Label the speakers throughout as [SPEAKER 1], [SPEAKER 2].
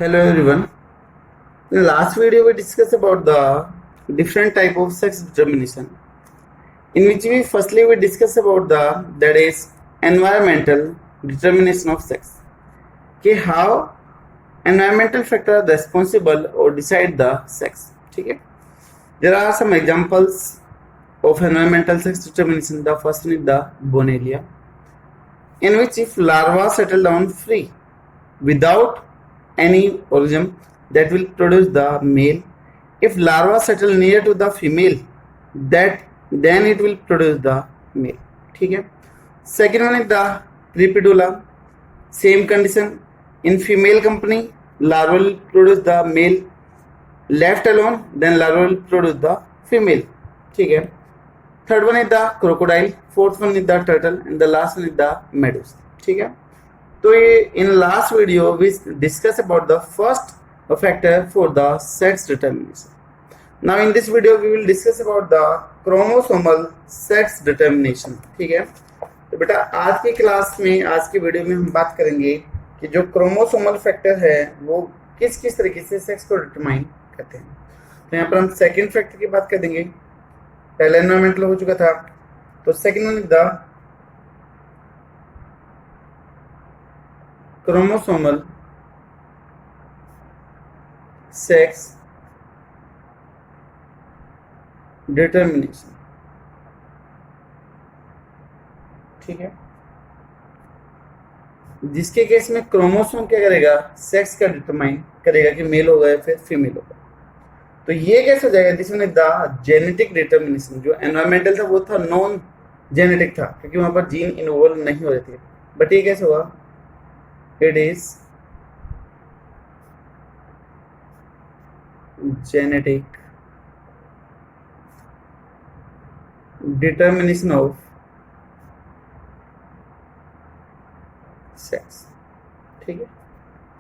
[SPEAKER 1] Hello everyone. In the last video we discussed about the different type of sex determination, in which we discuss about the that is environmental determination of sex. कि how environmental factor are responsible or decide the sex. ठीक है. There are some examples of environmental sex determination. The first one is the Bonellia, in which if larvae settle down free without any organism, that will produce the male. If larva settle near to the female, that then it will produce the male. ठीक है. Second one is the Crepidula. Same condition. In female company, larva will produce the male. Left alone, then larva will produce the female. ठीक है. Third one is the crocodile. Fourth one is the turtle, and the last one is the medusa. ठीक है. तो ये in last video we discuss about the first factor for the sex determination. Now in this video we will discuss about the chromosomal sex determination. ठीक है. तो बेटा आज की क्लास में, आज की वीडियो में हम बात करेंगे कि जो क्रोमोसोमल फैक्टर है वो किस किस तरीके से सेक्स को डिटरमाइन करते हैं. तो यहाँ पर हम सेकेंड फैक्टर की बात कर देंगे. पहले एनवायरमेंटल हो चुका था, तो second one is the chromosomal sex determination. ठीक है. जिसके केस में क्रोमोसोम क्या करेगा, सेक्स का डिटरमाइन करेगा कि मेल होगा या फिर फीमेल होगा. तो ये कैसे हो जाएगा, this one is the genetic determination. जो एनवायरमेंटल था वो था नॉन जेनेटिक था, क्योंकि वहां पर जीन इन्वॉल्व नहीं हो रहे थे. बट ये कैसे हुआ, it is genetic determination of sex. ठीक है.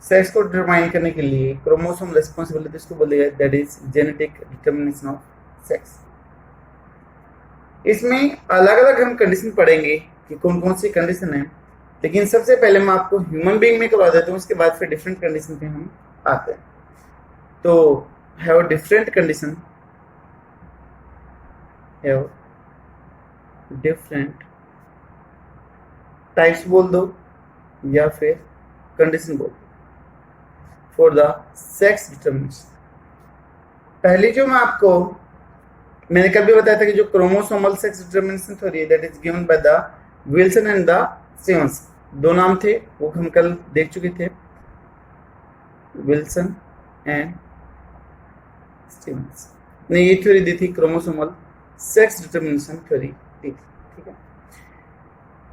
[SPEAKER 1] सेक्स को डिटरमाइन करने के लिए क्रोमोसोम रेस्पॉन्सिबिलिटी इसको बोलेगा, that is genetic determination of sex. इसमें अलग अलग हम कंडीशन पढ़ेंगे कि कौन कौन सी कंडीशन है, लेकिन सबसे पहले मैं आपको ह्यूमन बीइंग में करवा देता हूँ, उसके बाद फिर डिफरेंट कंडीशन पे हम आते हैं. तो have different condition, have different types बोल दो या फिर कंडीशन बोल दो फॉर द सेक्स डिटरमिनेशन. पहली जो मैंने कल भी बताया था कि जो chromosomal sex determination theory that is given by the Wilson and the Simmons. दो नाम थे, वो हम कल देख चुके थे, विल्सन एंड सिमन्स ने ये थ्योरी दी थी, क्रोमोसोमल सेक्स डिटरमिनेशन थ्योरी दी थी. ठीक है.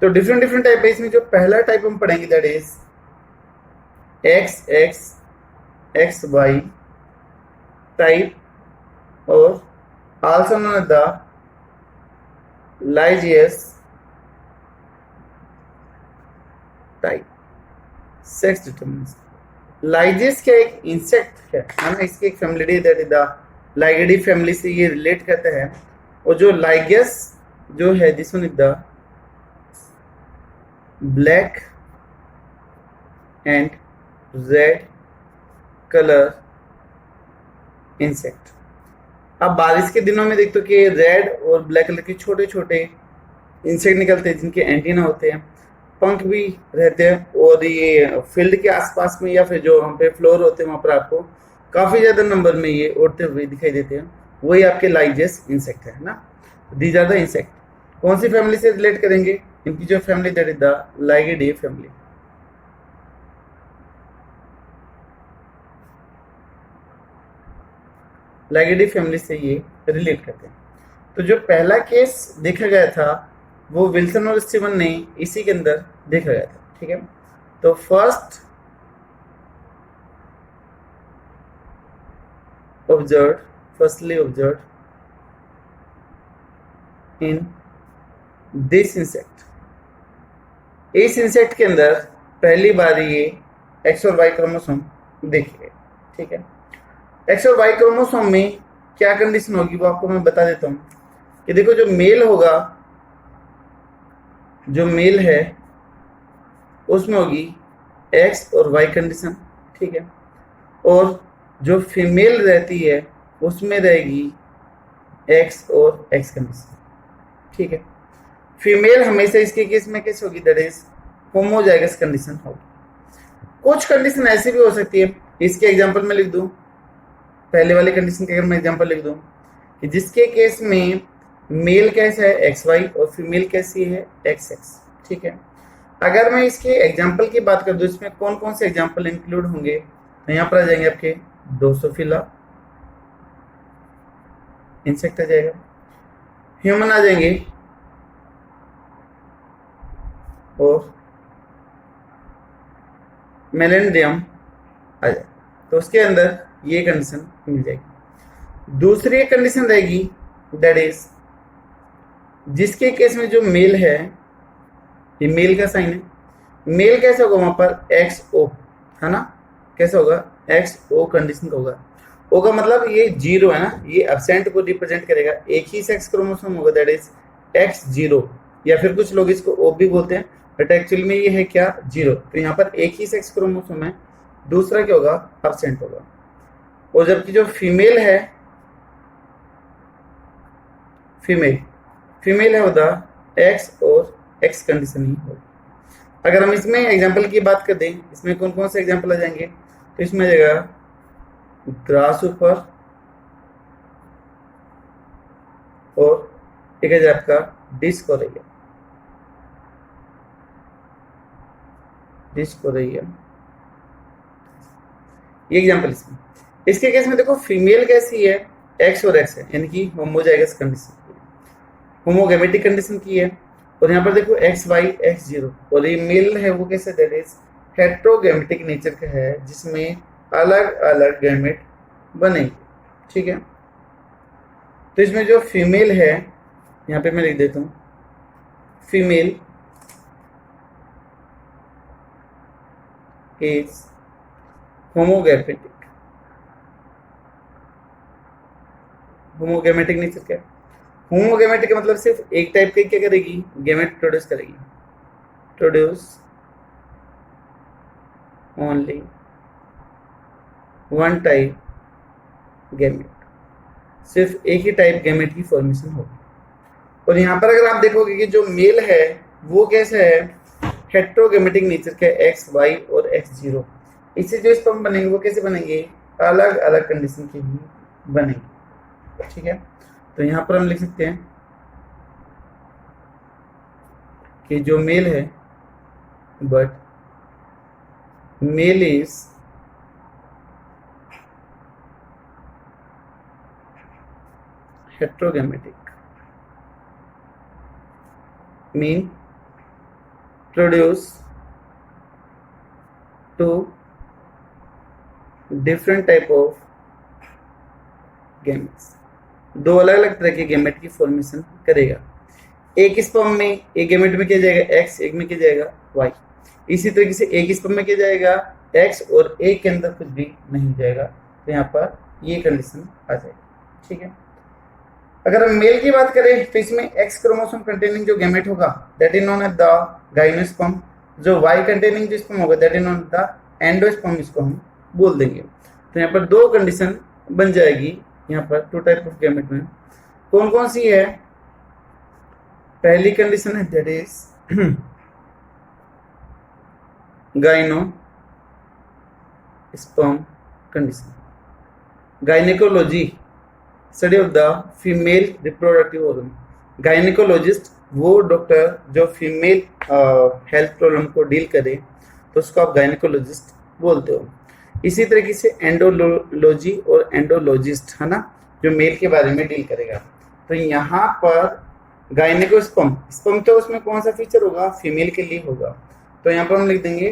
[SPEAKER 1] तो डिफरेंट डिफरेंट टाइप है. इसमें जो पहला टाइप हम पढ़ेंगे that is X X X Y type, और also known as the Lygaeus type sex determination. Lygaeus क्या एक इंसेक्ट है ना, इसकी एक family that is the Lygaeidae family से ये रिलेट करता है. और जो लाइगस जो है, this one is the black and red colour insect. अब बारिश के दिनों में देखते हो कि रेड और ब्लैक कलर के छोटे छोटे इंसेक्ट निकलते हैं, जिनके एंटीना होते हैं, पंख भी रहते हैं, और ये फील्ड के आसपास में या फिर जो हम पे फ्लोर होते हैं वहां पर आपको काफी ज्यादा नंबर में ये उड़ते हुए दिखाई देते हैं. वही आपके लाइजियस इंसेक्ट है ना. These are the insect. कौन सी फैमिली से रिलेट करेंगे, इनकी जो family that is the Lygaeidae family. Lygaeidae family से ये रिलेट करते हैं. तो जो पहला केस देखा गया था वो विल्सन और स्टीवन ने इसी के अंदर देखा गया था. ठीक है. तो firstly observed in this insect. इस इंसेक्ट के अंदर पहली बार ये एक्स और वाई क्रोमोसोम देखे गए. ठीक है. एक्स और वाई क्रोमोसोम में क्या कंडीशन होगी वो आपको मैं बता देता हूँ कि देखो, जो मेल होगा, जो मेल है उसमें होगी एक्स और वाई कंडीशन. ठीक है. और जो फीमेल रहती है उसमें रहेगी एक्स और एक्स कंडीशन, ठीक है। फीमेल हमेशा इसके केस में कैसे होगी, दैट इज होमोजाइगस कंडीशन होगी। कुछ कंडीशन ऐसी भी हो सकती है, इसके एग्जांपल में लिख दूं, पहले वाले कंडीशन के अगर मैं एग्जांपल लिख दूं कि जिसके केस में मेल कैसा है एक्स वाई और फीमेल कैसी है एक्स एक्स, ठीक है। अगर मैं इसके एग्जांपल की बात कर दूं, इसमें कौन कौन से एग्जांपल इंक्लूड होंगे, तो यहाँ पर आ जाएंगे आपके ड्रोसोफिला, इंसेक्ट आ जाएगा, ह्यूमन आ जाएंगे और मेलेंड्रियम आ जाएगा। तो उसके अंदर ये कंडीशन मिल जाएगी। दूसरी एक कंडीशन रहेगी दैट इज जिसके केस में जो मेल है, ये मेल का साइन है, मेल कैसे होगा वहां पर एक्स ओ, है ना, कैसे होगा एक्स ओ कंडीशन का होगा। ओ का मतलब ये जीरो है ना, ये एब्सेंट को रिप्रेजेंट करेगा, एक ही सेक्स क्रोमोसोम होगा दैट इज एक्स जीरो, या फिर कुछ लोग इसको ओ भी बोलते हैं, बट एक्चुअली में ये है क्या जीरो। तो यहाँ पर एक ही सेक्स क्रोमोसोम है, दूसरा क्या होगा एब्सेंट होगा। और जबकि जो फीमेल है, फीमेल है होगा एक्स और एक्स कंडीशन ही होगा। अगर हम इसमें एग्जांपल की बात कर दें, इसमें कौन कौन से एग्जांपल आ जाएंगे, तो इसमें आ जाएगा ग्रास ऊपर और एक है आपका डिस्क हो रही है, डिस्क हो रही है, ये एग्जांपल इसमें। इसके केस में देखो फीमेल कैसी है एक्स और एक्स है, यानी कि होमोजाइगस कंडीशन, होमोगैमेटिक कंडीशन की है। और यहाँ पर देखो एक्स वाई एक्स जीरो, और ये मेल है वो कैसे, दैट इज हेट्रोगैमेटिक नेचर का है, जिसमें अलग अलग गैमेट बनेंगे, ठीक है। तो इसमें जो फीमेल है, यहाँ पे मैं लिख देता हूँ female is homogametic, homogametic nature क्या है, होमोगैमेटिक का मतलब सिर्फ एक टाइप के क्या करेगी, गैमेट प्रोड्यूस करेगी, produce only one type gamete, सिर्फ एक ही टाइप गैमेट की फॉर्मेशन होगी। और यहाँ पर अगर आप देखोगे कि जो मेल है वो कैसे है, हेट्रोगैमेटिक नेचर के एक्स वाई और एक्स जीरो, इससे जो स्पर्म बनेंगे वो कैसे बनेंगे, अलग अलग कंडीशन के ही बनेंगे, ठीक है। तो यहाँ पर हम लिख सकते हैं कि जो मेल है, but male is heterogametic, mean produce two different type of gametes, दो अलग अलग तरह के गैमेट की फॉर्मेशन करेगा। एक स्पर्म में एक गैमेट में क्या जाएगा एक्स, एक में क्या जाएगा वाई, इसी तरीके से एक स्पर्म में क्या जाएगा एक्स और एक के अंदर कुछ भी नहीं जाएगा। तो यहाँ पर ये कंडीशन आ जाएगी, ठीक है। अगर हम मेल की बात करें तो इसमें एक्स क्रोमोसोम कंटेनिंग जो गैमेट होगा that is known as the gynosperm, जो वाई कंटेनिंग जो स्पर्म होगा that is known the endosperm, इसको हम बोल देंगे। तो यहाँ पर दो कंडीशन बन जाएगी, यहाँ पर टू टाइप ऑफ गैमेट में कौन कौन सी है। पहली कंडीशन है that is gyno sperm condition, gynaecology study of the female reproductive organ. Gynaecologist वो डॉक्टर जो फीमेल हेल्थ प्रॉब्लम को डील करे तो उसको आप गायनेकोलॉजिस्ट बोलते हो। इसी तरीके से एंडोलॉजी और एंडोलॉजिस्ट, है ना, जो मेल के बारे में डील करेगा। तो यहाँ पर गायनेकोस्पर्म, स्पर्म तो उसमें कौन सा फीचर होगा, फीमेल के लिए होगा। तो यहाँ पर हम लिख देंगे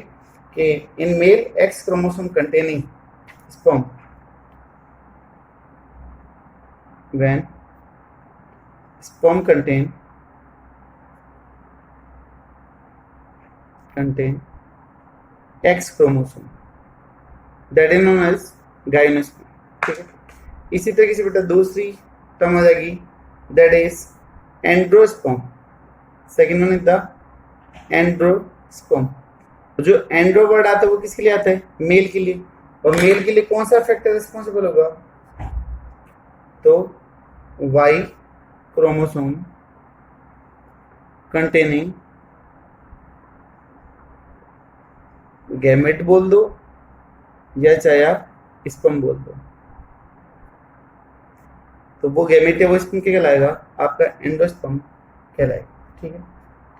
[SPEAKER 1] कि इन male X chromosome containing sperm when sperm contain X chromosome that is known as gynosperm, ठीक है। इसी तरीके से बेटा दूसरी टर्म आ जाएगी that is androsperm, second one is the androsperm. जो एंड्रो वर्ड आता है वो किसके लिए आता है, मेल के लिए, और मेल के लिए कौन सा फैक्टर रिस्पॉन्सिबल होगा? तो वाई क्रोमोसोम कंटेनिंग गैमेट बोल दो या चाहे आप स्पर्म बोल दो, तो वो गैमेट या वो स्पर्म क्या कहलाएगा? आपका एंडोस्पर्म कहलाएगा। ठीक है,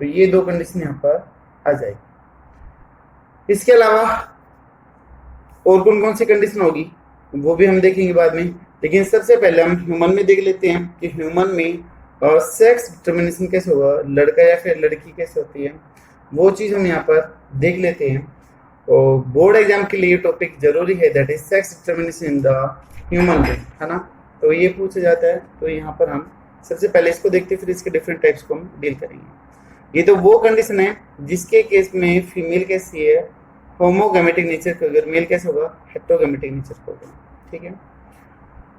[SPEAKER 1] तो ये दो कंडीशन यहाँ पर आ जाएगी। इसके अलावा और कौन कौन सी कंडीशन होगी वो भी हम देखेंगे बाद में, लेकिन सबसे पहले हम ह्यूमन में देख लेते हैं कि ह्यूमन में सेक्स डिटर्मिनेशन कैसे होगा, लड़का या फिर लड़की कैसे होती है, वो चीज़ हम यहाँ पर देख लेते हैं। और बोर्ड एग्जाम के लिए टॉपिक जरूरी है, that is sex determination in the human being, है ना। तो ये पूछा जाता है, तो यहाँ पर हम सबसे पहले इसको देखते हैं, फिर इसके डिफरेंट टाइप्स को हम डील करेंगे। ये तो वो कंडीशन है जिसके केस में फीमेल कैसी है, होमोगैमेटिक नेचर का, अगर मेल कैसे होगा, हेटेरोगैमेटिक नेचर का होगा। ठीक है,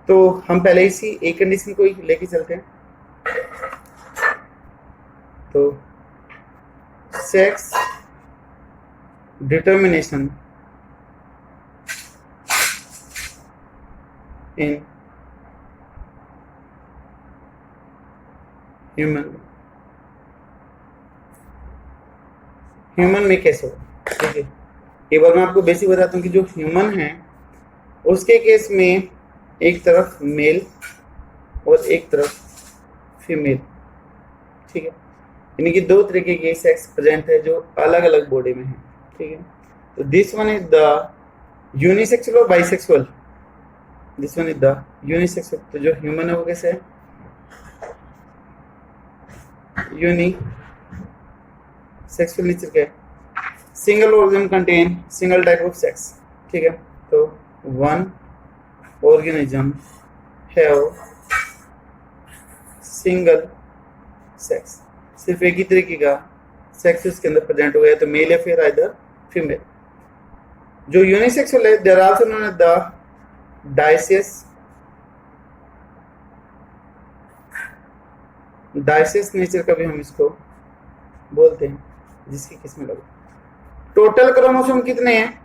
[SPEAKER 1] तो हम पहले इसी एक कंडीशन को ही लेके चलते हैं। तो सेक्स डिटर्मिनेशन इन ह्यूमन में कैसे होगा? ठीक है, एक बार मैं आपको बेसिक बताता हूँ कि जो ह्यूमन है उसके केस में एक तरफ मेल और एक तरफ फीमेल। ठीक है, यानी कि दो तरीके के सेक्स प्रेजेंट है जो अलग अलग बॉडी में है। ठीक है, तो this one is the unisexual और bisexual, this one is the unisexual. तो जो ह्यूमन है वो कैसे है? यूनी सेक्सुअल नेचर का है। Single organism contain single type of sex. ठीक है, तो one organism have single sex, सिर्फ एक ही तरीके का सेक्स उसके अंदर प्रेजेंट हो गया, तो मेल या फिर आइदर फीमेल। जो यूनिसेक्सुअल है, they're also known as the dioecious nature का भी हम इसको बोलते हैं, जिसकी किस्में लगे। टोटल क्रोमोसोम कितने हैं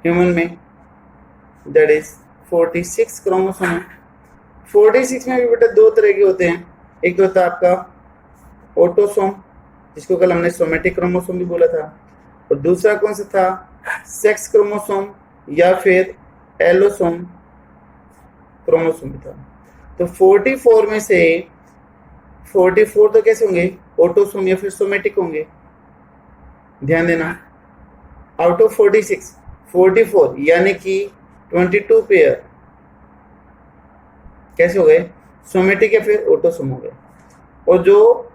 [SPEAKER 1] ह्यूमन में? दैट इज 46 क्रोमोसोम है। 46 में भी बेटा दो तरह के होते हैं, एक तो होता है आपका ऑटोसोम, जिसको कल हमने सोमेटिक क्रोमोसोम भी बोला था, और दूसरा कौन सा था? सेक्स क्रोमोसोम या फिर एलोसोम क्रोमोसोम भी था। तो 44 में से 44 तो कैसे होंगे? ऑटोसोम या फिर सोमेटिक होंगे। ध्यान देना, आउट ऑफ 46 44 यानी कि 22 पेयर कैसे हो गए? सोमेटिक या फिर ऑटोसोम हो गए। और जो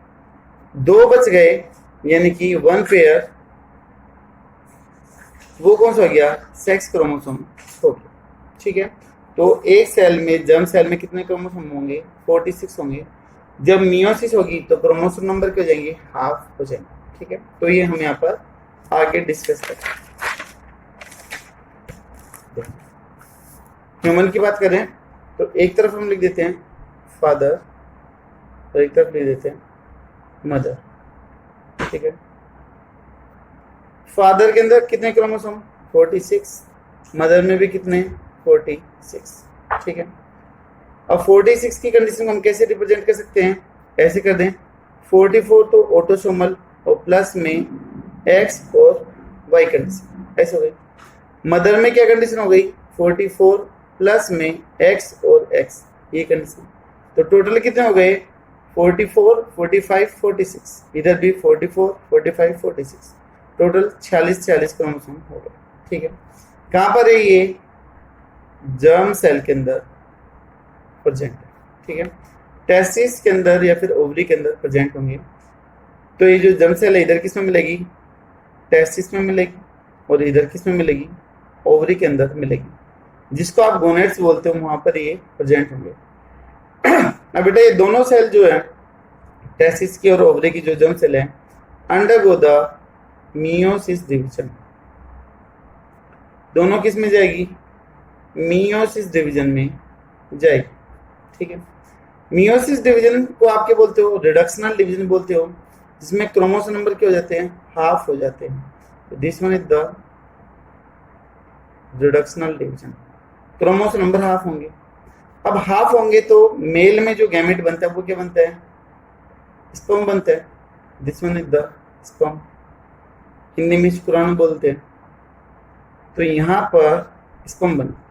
[SPEAKER 1] दो बच गए यानी कि 1 पेयर, वो कौन सा हो गया? सेक्स क्रोमोसोम हो गया। ठीक है, तो एक सेल में, जर्म सेल में कितने क्रोमोसोम होंगे? 46 होंगे। जब मियोसिस होगी तो क्रोमोसोम नंबर क्या हो जाएंगे? हाफ हो जाएंगे। ठीक है, तो ये हम यहाँ पर आगे डिस्कस करें। ह्यूमन की बात करें तो एक तरफ हम लिख देते हैं फादर और एक तरफ लिख देते हैं मदर। ठीक है, फादर के अंदर कितने क्रोमोसोम? 46। मदर में भी कितने? 46। ठीक है, अब 46 की कंडीशन को हम कैसे रिप्रेजेंट कर सकते हैं? ऐसे कर दें, 44 तो ऑटोसोमल और प्लस में एक्स और वाई कंडीशन, ऐसे हो गई। मदर में क्या कंडीशन हो गई? 44 प्लस में एक्स और एक्स, ये कंडीशन। तो टोटल कितने हो गए? 44, 45, 46। इधर भी 44, 45, 46, टोटल 46 क्रोमोसोम हो गए। ठीक है, कहाँ पर है ये? जर्म सेल के अंदर प्रेजेंट है। ठीक है, टेस्टिस के अंदर या फिर ओवरी के अंदर प्रेजेंट होंगे। तो ये जो जर्म सेल है इधर किस में मिलेगी? टेस्टिस में मिलेगी, और इधर किस में मिलेगी? ओवरी के अंदर मिलेगी, जिसको आप गोनेट्स बोलते हो, वहां पर ये प्रेजेंट होंगे। अब बेटा ये दोनों सेल जो है, टेस्टिस की और ओवरी की जो जर्म सेल है, अंडरगो द मियोसिस डिवीजन। दोनों किस में जाएगी? मियोसिस डिवीजन में जाएगी। ठीक है, मियोसिस डिवीजन को आप क्या बोलते हो? रिडक्शनल डिवीजन बोलते हो, जिसमें क्रोमोसोम नंबर क्या हो जाते हैं? हाफ हो जाते हैं। This one is the reductional division, chromosome number half होंगे। अब हाफ होंगे तो मेल में जो गैमेट बनता है वो क्या बनता है, स्पर्म बनता है। This one is the sperm, Hindi में शुक्राणु बोलते हैं। तो यहाँ पर स्पर्म बना।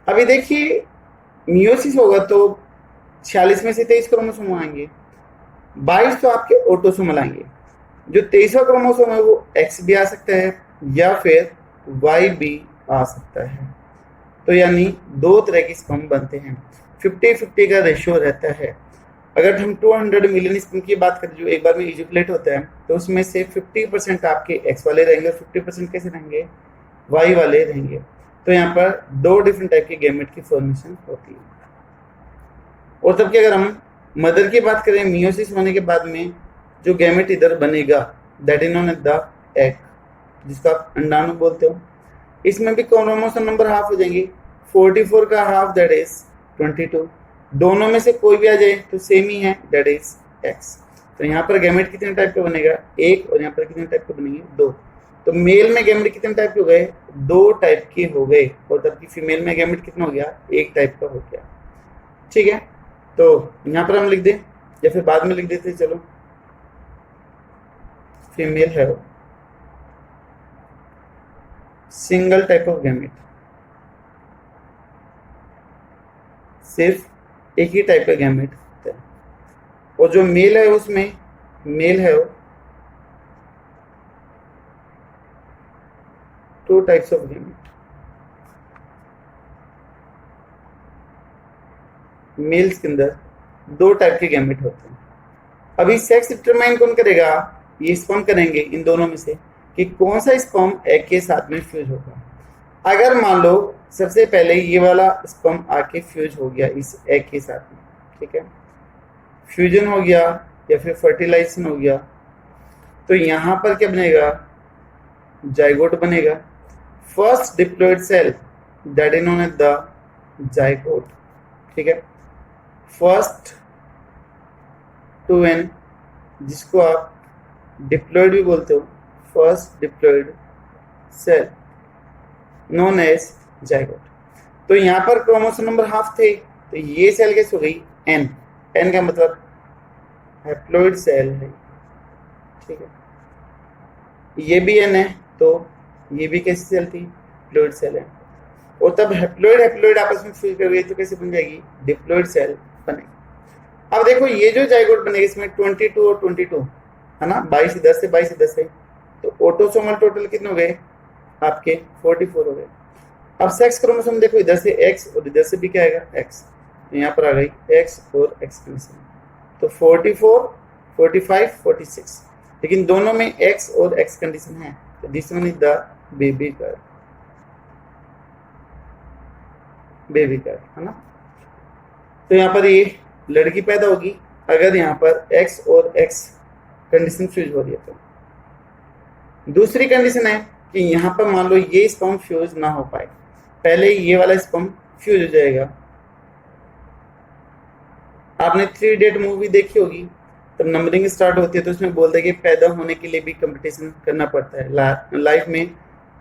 [SPEAKER 1] अभी देखिए मियोसिस होगा तो 46 में से 23 क्रोमोसोम आएंगे, 22 तो आपके ऑटोसोमल आएंगे। जो 23वां क्रोमोसोम है वो एक्स भी आ सकता है या फिर वाई भी आ सकता है। तो यानी दो तरह के स्पर्म बनते हैं, 50-50 का रेशियो रहता है। अगर हम 200 मिलियन स्पर्म की बात करें जो एक बार में इजोकुलेट होता है, तो उसमें से 50% आपके एक्स वाले रहेंगे और 50% कैसे रहेंगे, वाई वाले रहेंगे। तो यहाँ पर दो डिफरेंट टाइप के गैमेट की फॉर्मेशन होती है। और तब कि अगर हम मदर की बात करें, मियोसिस होने के बाद में जो गैमेट इधर बनेगा that is known as the egg, जिसका आप अंडाणु बोलते हो। इसमें भी क्रोमोसोम नंबर हाफ हो जाएंगे, 44 का हाफ दैट इज 22। दोनों में से कोई भी आ जाए तो सेम ही है, दैट इज एक्स। तो यहाँ पर गैमेट कितने टाइप का बनेगा, एक, और यहाँ पर कितने टाइप के बनेंगे, दो। तो मेल में गैमेट कितने टाइप के हो गए, दो टाइप के हो गए। और तब की फीमेल में गैमेट कितना हो गया, एक टाइप का हो गया। ठीक है, तो यहाँ पर हम लिख दें या फिर बाद में लिख देते, चलो फीमेल है सिंगल टाइप ऑफ गैमेट, सिर्फ एक ही टाइप का गैमेट होता है। और जो मेल है उसमें मेल है two types of gamete. Males के अंदर दो टाइप के गैमेट होते हैं। अभी सेक्स डिटरमाइन कौन करेगा, ये स्पर्म करेंगे इन दोनों में से कि कौन सा स्पर्म एग के साथ में फ्यूज होगा। अगर मान लो सबसे पहले ये वाला स्पर्म आके फ्यूज हो गया इस एग के साथ में, ठीक है, फ्यूजन हो गया या फिर फर्टिलाइजेशन हो गया, तो यहां पर क्या बनेगा, जाइगोट बनेगा। First diploid cell that is known as the zygote, ठीक है। फर्स्ट टू एन, जिसको आप डिप्लॉयड भी बोलते हो, first diploid cell known as zygote. तो यहाँ पर क्रोमोसोम नंबर हाफ थे, तो ये सेल कैसे हो गई, एन। एन का मतलब हैप्लॉइड सेल है, ठीक है। ये भी एन है तो ये भी कैसी सेल थी, डिप्लॉयड सेल है। और तब हैप्लॉइड हैप्लॉइड आपस में फ्यूज कर गई तो कैसे बन जाएगी, डिप्लॉयड सेल बनेगी। अब देखो ये जो जाइगोट बनेगा इसमें 22 और 22 है ना, 22 इधर से 22 इधर से, तो ऑटोसोमल टोटल कितने हो गए आपके, 44 हो गए। अब सेक्स क्रोमोसोम देखो, इधर से एक्स और इधर से भी क्या आएगा, एक्स। यहाँ पर आ गई एक्स और एक्स क्रोमोसोम, तो 44, 45, 46, लेकिन दोनों में एक्स और एक्स कंडीशन है। तो this one is the baby girl, baby girl है ना। तो यहाँ पर ये लड़की पैदा होगी अगर यहाँ पर एक्स और एक्स कंडीशन फ्यूज हो रही है। तो दूसरी कंडीशन है कि यहाँ पर मान लो ये स्पर्म फ्यूज ना हो पाए, पहले ये वाला स्पर्म फ्यूज हो जाएगा। आपने 3 इडियट मूवी देखी होगी, तब नंबरिंग स्टार्ट होती है तो उसमें बोलते हैं कि पैदा होने के लिए भी कंपटीशन करना पड़ता है। लाइफ में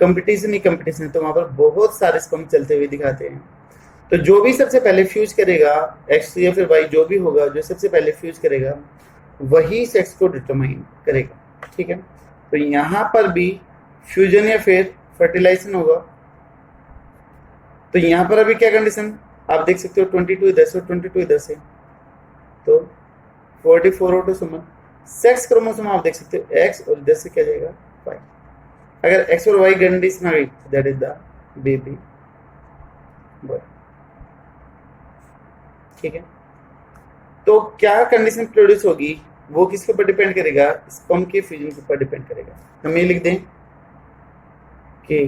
[SPEAKER 1] कंपटीशन ही कंपटीशन है, तो वहां पर बहुत सारे स्पर्म चलते हुए दिखाते हैं। तो जो भी सबसे पहले फ्यूज करेगा, एक्स या फिर वाई जो भी होगा, जो सबसे पहले फ्यूज करेगा वही सेक्स को डिटरमाइन करेगा, ठीक है। तो यहाँ पर भी फ्यूजन या फिर फर्टिलाइजेशन होगा। तो यहाँ पर अभी क्या कंडीशन आप देख सकते हो, 22 इधर से 22 इधर से, तो 44 ऑटोसोमल। सेक्स क्रोमोसोम आप देख सकते हो एक्स और इधर से क्या जाएगा, वाई। अगर एक्स और वाई कंडीशन आ गई that is the baby boy, ठीक है। तो क्या कंडीशन प्रोड्यूस होगी वो किसके ऊपर डिपेंड करेगा, स्पर्म के फ्यूजन के ऊपर डिपेंड करेगा। हम ये लिख दें कि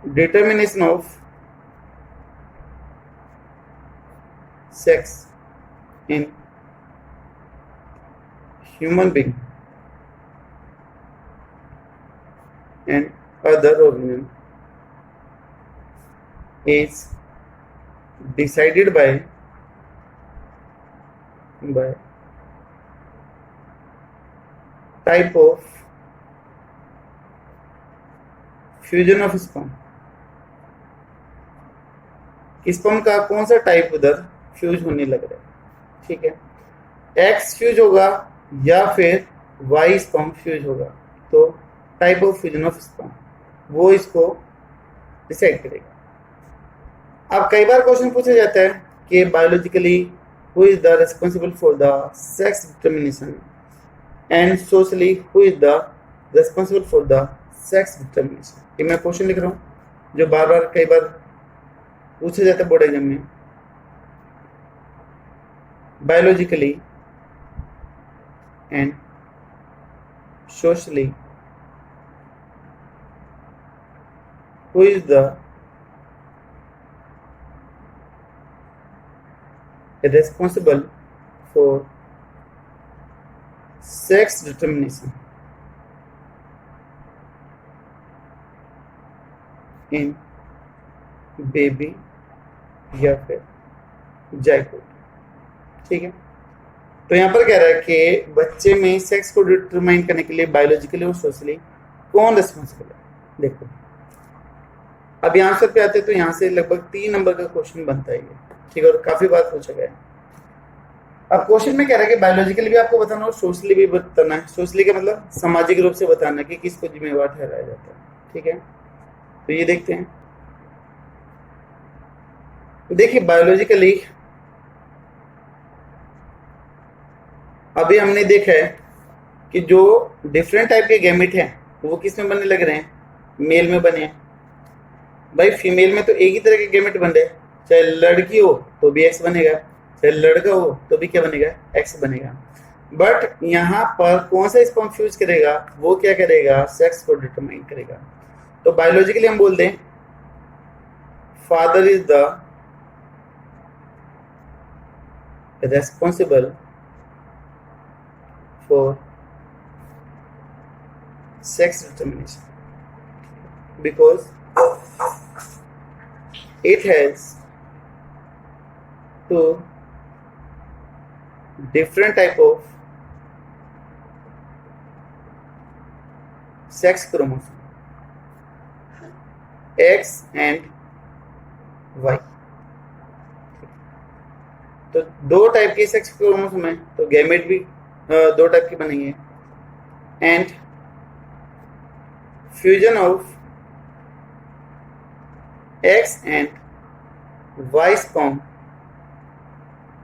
[SPEAKER 1] determination of sex in human being and other organism is decided by type of fusion of sperm, sperm का कौन सा टाइप उधर फ्यूज होने लग रहा है, ठीक है, एक्स फ्यूज होगा या फिर वाई स्पर्म फ्यूज होगा, तो type of fusion of sperm वो इसको डिसाइड करेगा। अब कई बार क्वेश्चन पूछा जाता है कि biologically who is the responsible for the sex determination and socially who is the responsible for the sex determination. ये मैं क्वेश्चन लिख रहा हूँ जो बार बार कई बार पूछा जाता है बोर्ड एग्जाम में। Biologically and socially who is the responsible for sex determination in baby या फिर जायकोट, ठीक है। तो यहाँ पर कह रहा है कि बच्चे में सेक्स को डिटरमाइन करने के लिए बायोलॉजिकली और सोशली कौन रिस्पॉन्सिबल है। देखो अब यहाँ आंसर पे आते हैं तो यहाँ से लगभग 3 नंबर का क्वेश्चन बनता है ये, ठीक है, और काफी बार पूछा गया है। अब क्वेश्चन में कह रहा है कि बायोलॉजिकली भी आपको बताना और सोशली भी बताना है। सोशली का मतलब सामाजिक रूप से बताना कि किसको जिम्मेवार ठहराया जाता है, ठीक है। तो ये देखते हैं, देखिए बायोलॉजिकली अभी हमने देखा है कि जो डिफरेंट टाइप के गैमेट हैं वो किस में बनने लग रहे हैं, मेल में बने हैं। भाई फीमेल में तो एक ही तरह के गैमेट बन रहे हैं, चाहे लड़की हो तो भी एक्स बनेगा, चाहे लड़का हो तो भी क्या बनेगा, एक्स बनेगा। बट यहाँ पर कौन सा स्पर्म फ्यूज करेगा, वो क्या करेगा, सेक्स को डिटरमाइन करेगा। तो बायोलॉजिकली हम बोल दें father is the responsible for sex determination because it has two different type of sex chromosome, X and Y। तो दो टाइप के सेक्स क्रोमोसोम है तो गैमेट भी दो टाइप के बनेंगे and fusion of X and Y sperm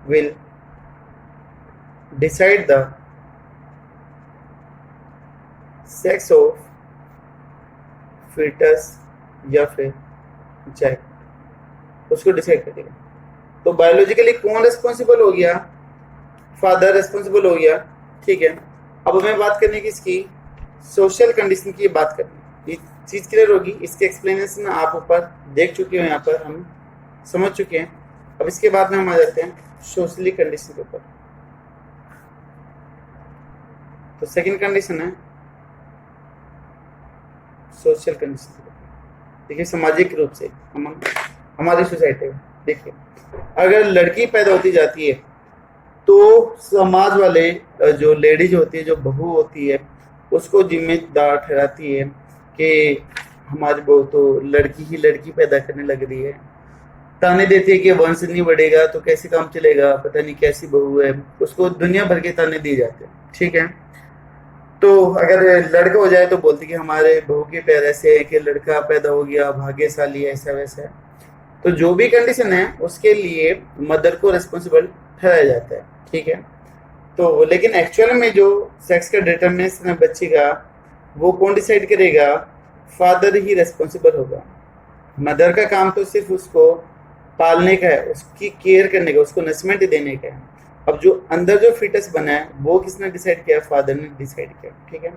[SPEAKER 1] will decide the sex of fetus या फिर जायकोट, उसको डिसाइड करेगा। तो बायोलॉजिकली कौन रिस्पॉन्सिबल हो गया, फादर रिस्पॉन्सिबल हो गया, ठीक है। अब हमें बात करने की इसकी सोशल कंडीशन की बात करनी, ये चीज क्लियर होगी। इसके एक्सप्लेनेशन आप ऊपर देख चुके हो, यहाँ पर हम समझ चुके हैं। अब इसके बाद में हम आ जाते हैं सोशली कंडीशन के ऊपर। तो सेकंड कंडीशन है सोशल कंडीशन। देखिए सामाजिक रूप से हम हमारी सोसाइटी में देखिए अगर लड़की पैदा होती जाती है तो समाज वाले जो लेडीज होती है, जो बहू होती है, उसको जिम्मेदार ठहराती है कि हमारी बहू तो लड़की ही लड़की पैदा करने लग रही है। ताने देती है कि वंश नहीं बढ़ेगा तो कैसे काम चलेगा, पता नहीं कैसी बहू है, उसको दुनिया भर के ताने दिए जाते हैं, ठीक है। तो अगर लड़का हो जाए तो बोलती कि हमारे बहू के पैर ऐसे है कि लड़का पैदा हो गया भाग्यशाली ऐसा वैसा है। तो जो भी कंडीशन है उसके लिए मदर को रिस्पॉन्सिबल ठहराया जाता है, ठीक है। तो लेकिन एक्चुअल में जो सेक्स का डिटर्मिनेशन है बच्चे का वो कौन डिसाइड करेगा, फादर ही रिस्पॉन्सिबल होगा। मदर का काम तो सिर्फ उसको पालने का है, उसकी केयर करने का, उसको नरिशमेंट देने का है। अब जो अंदर जो फीटस बना है वो किसने डिसाइड किया, फादर ने डिसाइड किया, ठीक है।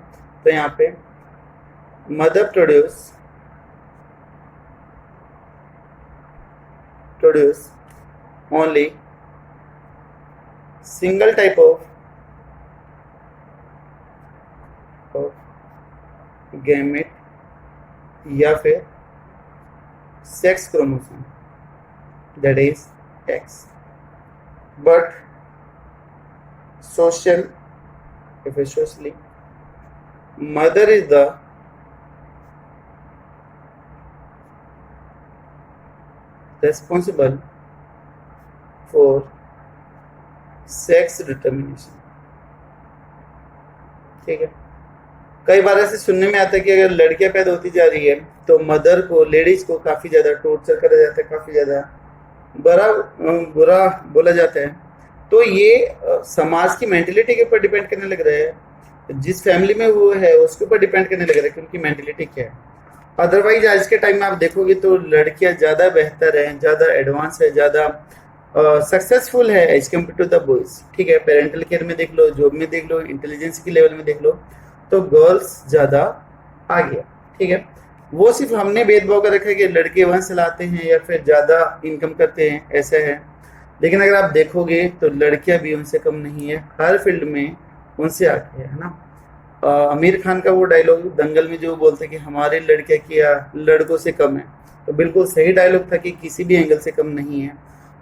[SPEAKER 1] तो यहाँ पे mother produce only single type of gamete या फिर sex chromosome that is X, but socially mother is the responsible for sex determination. ठीक है, कई बार ऐसे सुनने में आता है कि अगर लड़कियां पैदा होती जा रही है तो मदर को, लेडीज को काफी ज्यादा टॉर्चर करा जाता है, काफी ज्यादा बुरा बोला जाता है। तो ये समाज की मेंटेलिटी के ऊपर डिपेंड करने लग रहा है, जिस फैमिली में वो है उसके ऊपर डिपेंड करने लग रहा है कि उनकी मेंटेलिटी क्या है। अदरवाइज आज के टाइम में आप देखोगे तो लड़कियां ज्यादा बेहतर है, ज्यादा एडवांस है, ज्यादा सक्सेसफुल है as compare to the boys. ठीक है, पेरेंटल केयर में देख लो, जॉब में देख लो, इंटेलिजेंस के लेवल में देख लो, तो गर्ल्स ज्यादा आगे। ठीक है, वो सिर्फ हमने भेदभाव कर रखा है कि लड़के वंश चलाते हैं या फिर ज्यादा इनकम करते हैं, ऐसा है। लेकिन अगर आप देखोगे तो लड़कियां भी उनसे कम नहीं है, हर फील्ड में उनसे आगे है ना। आमिर खान का वो डायलॉग दंगल में जो बोलते कि हमारे लड़कियां क्या लड़कों से कम है, तो बिल्कुल सही डायलॉग था कि किसी भी एंगल से कम नहीं है।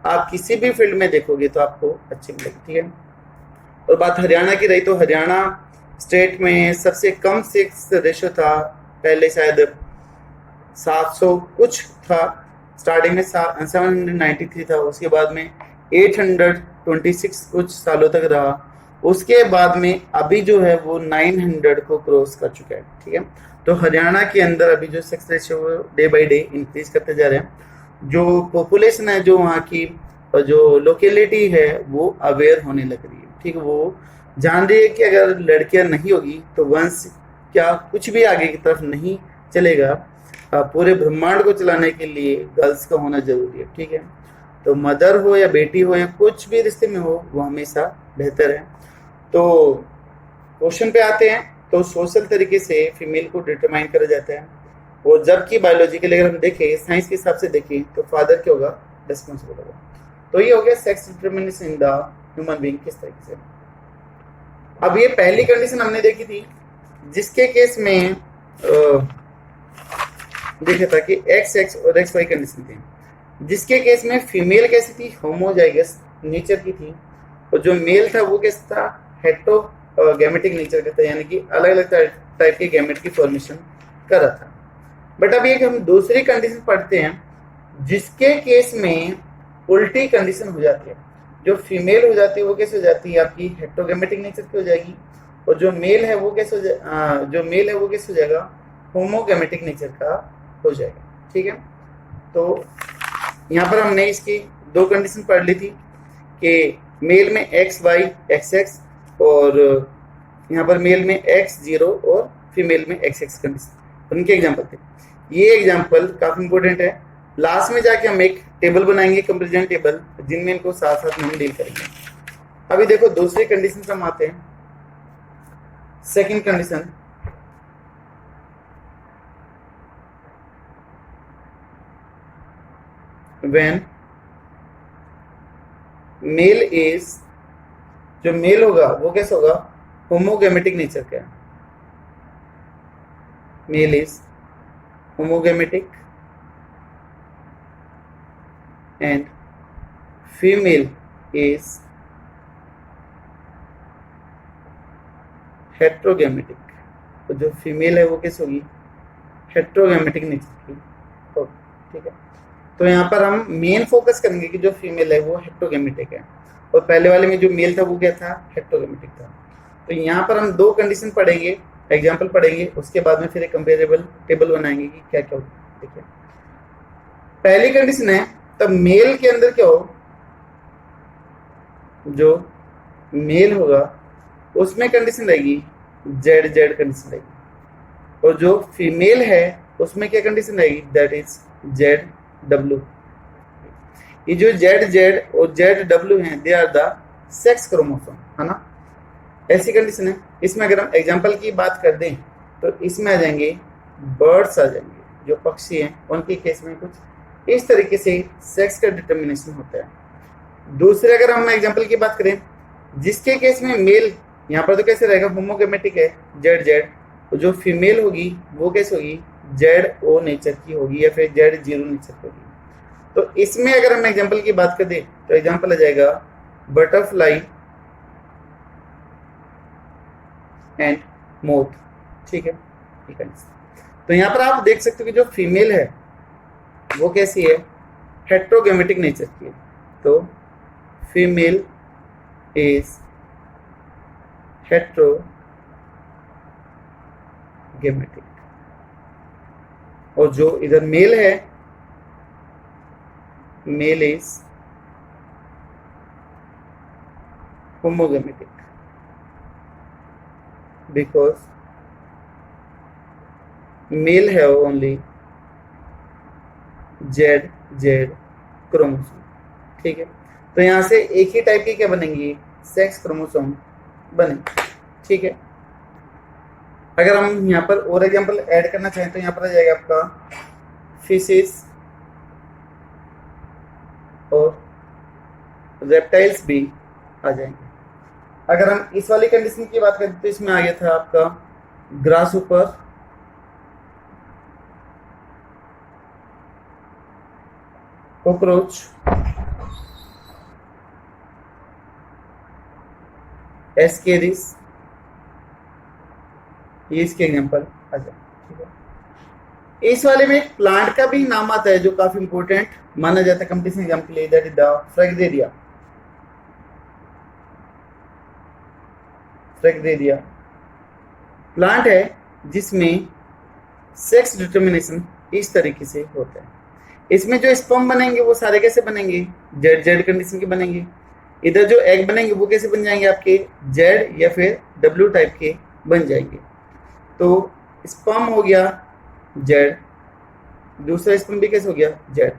[SPEAKER 1] आप किसी भी फील्ड में देखोगे तो आपको अच्छी मिलेगी। ठीक है, और बात हरियाणा की रही तो हरियाणा स्टेट में सबसे कम सेक्स रेशो था, पहले शायद 700 कुछ था, स्टार्टिंग में 793 था, उसके बाद में 826 कुछ सालों तक रहा, उसके बाद में अभी जो है वो 900 को क्रॉस कर चुका है। ठीक है, तो हरियाणा के अंदर अभी जो sex ratio day by day increase करते जा रहे हैं। जो पॉपुलेशन है, जो वहाँ की जो लोकेलिटी है वो अवेयर होने लग रही है। ठीक है, वो जान रही है कि अगर लड़कियां नहीं होगी तो वंश क्या कुछ भी आगे की तरफ नहीं चलेगा। पूरे ब्रह्मांड को चलाने के लिए गर्ल्स का होना जरूरी है। ठीक है, तो मदर हो या बेटी हो या कुछ भी रिश्ते में हो, वो हमेशा बेहतर है। तो क्वेश्चन पे आते हैं, तो सोशल तरीके से फीमेल को डिटरमाइन करा जाता है, और जबकि बायोलॉजिकली अगर हम देखें, साइंस के हिसाब से देखें, तो फादर क्या होगा, रिस्पॉन्सिबल होगा। तो ये हो गया sex determination in the human being किस तरीके से। अब ये पहली कंडीशन हमने देखी थी, जिसके केस में देखा था कि एक्स एक्स और एक्स वाई कंडीशन थी, जिसके केस में फीमेल कैसी थी, होमोजाइगस नेचर की थी, और जो मेल था वो कैसा था, हेटेरोगैमेटिक नेचर का था, यानी कि अलग अलग टाइप के गैमेट की फॉर्मेशन कर रहा था। बट अब एक हम दूसरी कंडीशन पढ़ते हैं, जिसके केस में उल्टी कंडीशन हो जाती है। जो फीमेल हो जाती है वो कैसे हो जाती है, आपकी हेटेरोगैमेटिक नेचर की हो जाएगी, और जो मेल है वो कैसे हो जाएगा, होमोगैमेटिक नेचर का हो जाएगा। ठीक है, तो यहाँ पर हमने इसकी दो कंडीशन पढ़ ली थी कि मेल में एक्स वाई एक्स एक्स, और यहाँ पर मेल में एक्स जीरो और फीमेल में एक्स एक्स कंडीशन, उनके एग्जाम्पल थे। ये एग्जाम्पल काफी इंपॉर्टेंट है। लास्ट में जाके हम एक टेबल बनाएंगे, कंपेरिजन टेबल, जिनमें इनको साथ साथ में हम डील करेंगे। अभी देखो दूसरी कंडीशन हम आते हैं। Second condition, when male is, जो मेल होगा वो कैसा होगा, होमोगैमेटिक नेचर का है। Male is homogametic and female is heterogametic. तो जो फीमेल है वो कैसे होगी, हेट्रोगैमेटिक नेचर की होगी। ठीक है, तो यहाँ पर हम मेन फोकस करेंगे कि जो फीमेल है वो हेट्रोगैमेटिक है, और पहले वाले में जो मेल था वो क्या था, हेट्रोगैमेटिक था। तो यहाँ पर हम दो कंडीशन पढ़ेंगे, एग्जाम्पल पढ़ेंगे, उसके बाद में फिर एक कंपेरेबल टेबल बनाएंगे कि क्या क्या होगा। ठीक है, पहली कंडीशन है, तब मेल के अंदर क्या हो, जो मेल होगा उसमें कंडीशन रहेगी जेड जेड कंडीशन रहेगी, और जो फीमेल है उसमें क्या कंडीशन रहेगी, दैट इज जेड डब्ल्यू। ये जो जेड जेड और जेड डब्ल्यू हैं, they are the sex chromosome, है ना, ऐसी कंडीशन है। इसमें अगर हम एग्जांपल की बात कर दें तो इसमें आ जाएंगे बर्ड्स, आ जाएंगे जो पक्षी हैं, उनके केस में कुछ इस तरीके से सेक्स का डिटर्मिनेशन होता है। दूसरे अगर हम एग्जांपल की बात करें, जिसके केस में मेल यहाँ पर तो कैसे रहेगा, होमोगैमेटिक है, जेड जेड, और जो फीमेल होगी वो कैसे होगी, जेड ओ नेचर की होगी या फिर जेड जीरो नेचर की होगी। तो इसमें अगर हम एग्जांपल की बात कर दें तो एग्जांपल आ जाएगा बटरफ्लाई एंड मोथ। ठीक है, तो यहाँ पर आप देख सकते हो कि जो फीमेल है वो कैसी है, हेट्रोगेमेटिक नेचर की है। तो फीमेल इज हेट्रोगेमेटिक और जो इधर मेल है, male is homogametic because male है ओनली जेड क्रोमोसोम। ठीक है, तो यहां से एक ही टाइप की क्या बनेंगी, सेक्स क्रोमोसोम बनेंगे। ठीक है, अगर हम यहाँ पर और एग्जांपल ऐड करना चाहें तो यहाँ पर आ जाएगा आपका फिशेस और रेप्टाइल्स भी आ जाएंगे। अगर हम इस वाली कंडीशन की बात करें तो इसमें आ गया था आपका ग्रास ऊपर, कॉकरोच, एस्केरिस, ये इसके एग्जांपल आ जाए। ठीक है, इस वाले में एक प्लांट का भी नाम आता है जो काफी इंपॉर्टेंट माना जाता है कंपटीशन एग्जाम के लिए, दैट इज द फ्रैग्रेरिया। फ्रैग्रेरिया प्लांट है जिसमें सेक्स डिटर्मिनेशन इस तरीके से होता है। इसमें जो स्पर्म बनेंगे वो सारे कैसे बनेंगे, जेड जेड कंडीशन के बनेंगे। इधर जो एग बनेंगे वो कैसे बन जाएंगे आपके, जेड या फिर डब्ल्यू टाइप के बन जाएंगे। तो स्पर्म हो गया जेड, दूसरा स्पर्म भी कैसे हो गया जेड।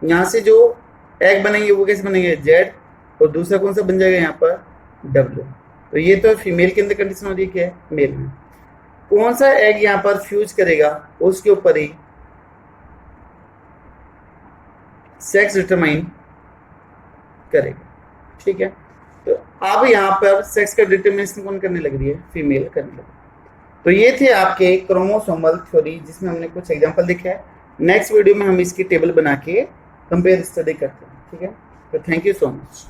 [SPEAKER 1] यहाँ से जो एग बनेंगे वो कैसे बनेंगे, जेड, और दूसरा कौन सा बन जाएगा यहाँ पर, डब्ल्यू। तो ये तो फीमेल के अंदर कंडीशन हो रही है, क्या है, मेल में। कौन सा एग यहाँ पर फ्यूज करेगा उसके ऊपर ही सेक्स डिटरमाइन करेगा। ठीक है, तो अब यहाँ पर सेक्स का डिटरमिनेशन कौन करने लग रही है, फीमेल करने लग रही है। तो ये थे आपके क्रोमोसोमल थ्योरी जिसमें हमने कुछ एग्जांपल लिखा है। नेक्स्ट वीडियो में हम इसकी टेबल बना के कंपेयर स्टडी करते हैं। ठीक है, तो थैंक यू सो मच।